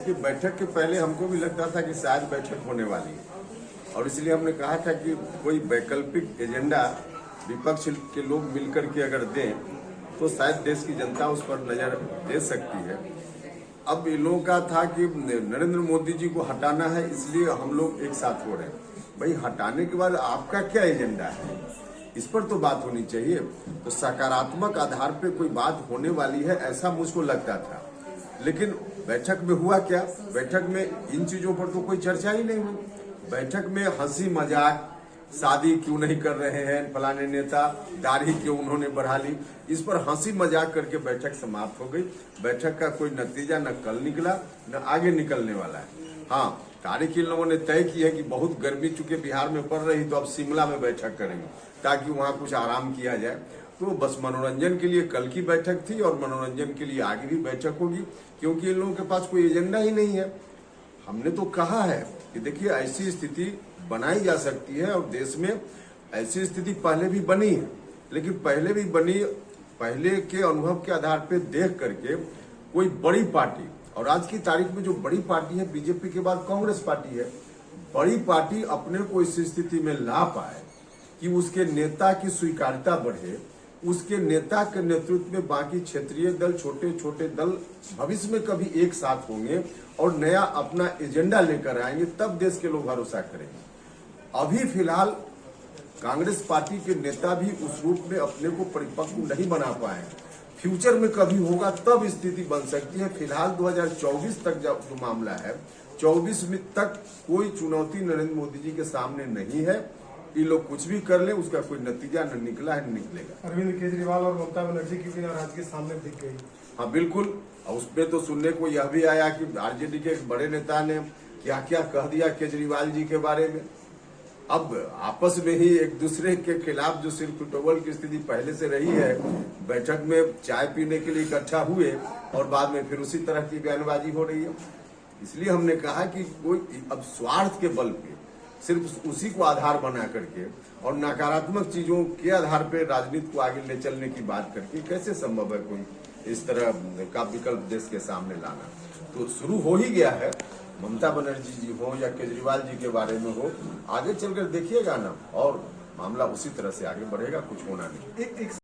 कि बैठक के पहले हमको भी लगता था कि शायद बैठक होने वाली है और इसलिए हमने कहा था कि कोई वैकल्पिक एजेंडा विपक्ष के लोग मिलकर के अगर दें तो शायद देश की जनता उस पर नजर दे सकती है। अब इन लोगों का था कि नरेंद्र मोदी जी को हटाना है, इसलिए हम लोग एक साथ हो रहे हैं। भाई हटाने के बाद आपका क्या एजेंडा है, इस पर तो बात होनी चाहिए। तो सकारात्मक आधार पे कोई बात होने वाली है ऐसा मुझको लगता था, लेकिन बैठक में हुआ क्या? बैठक में इन चीजों पर तो कोई चर्चा ही नहीं हुई। बैठक में हंसी मजाक, शादी क्यों नहीं कर रहे हैं फलाने नेता, दाढ़ी क्यों उन्होंने बढ़ा ली, इस पर हंसी मजाक करके बैठक समाप्त हो गई। बैठक का कोई नतीजा न कल निकला न आगे निकलने वाला है। हाँ, तारीख इन लोगों ने तय की है कि बहुत गर्मी चूंकि बिहार में पड़ रही तो अब शिमला में बैठक करेंगे ताकि वहां कुछ आराम किया जाए। तो बस मनोरंजन के लिए कल की बैठक थी और मनोरंजन के लिए आगे भी बैठक होगी, क्योंकि इन लोगों के पास कोई एजेंडा ही नहीं है। हमने तो कहा है कि देखिए ऐसी स्थिति बनाई जा सकती है और देश में ऐसी स्थिति पहले भी बनी है, लेकिन पहले भी बनी, पहले के अनुभव के आधार पे देख करके कोई बड़ी पार्टी, और आज की तारीख में जो बड़ी पार्टी है बीजेपी के बाद कांग्रेस पार्टी है, बड़ी पार्टी अपने को इस स्थिति में ला पाए कि उसके नेता की स्वीकार्यता बढ़े, उसके नेता के नेतृत्व में बाकी क्षेत्रीय दल, छोटे छोटे दल भविष्य में कभी एक साथ होंगे और नया अपना एजेंडा लेकर आएंगे, तब देश के लोग भरोसा करेंगे। अभी फिलहाल कांग्रेस पार्टी के नेता भी उस रूप में अपने को परिपक्व नहीं बना पाए। फ्यूचर में कभी होगा तब स्थिति बन सकती है। फिलहाल 2024 तक जो मामला है, 24 में तक कोई चुनौती नरेंद्र मोदी जी के सामने नहीं है। ये लोग कुछ भी कर ले, उसका कोई नतीजा न निकला है न निकलेगा। अरविंद केजरीवाल और ममता बनर्जी की भी नाराजगी सामने दिख गई। हाँ बिल्कुल, उसमें तो सुनने को यह भी आया कि आरजेडी के एक बड़े नेता ने क्या क्या कह दिया केजरीवाल जी के बारे में। अब आपस में ही एक दूसरे के खिलाफ जो सिर पिटोल की स्थिति पहले से रही है, बैठक में चाय पीने के लिए इकट्ठा हुए और बाद में फिर उसी तरह की बयानबाजी हो रही है। इसलिए हमने कहा कि कोई अब स्वार्थ के बल पे सिर्फ उसी को आधार बना करके और नकारात्मक चीजों के आधार पे राजनीति को आगे ले चलने की बात करके कैसे संभव है कोई इस तरह का विकल्प देश के सामने लाना। तो शुरू हो ही गया है, ममता बनर्जी जी हो या केजरीवाल जी के बारे में हो, आगे चलकर देखिएगा ना, और मामला उसी तरह से आगे बढ़ेगा, कुछ होना नहीं।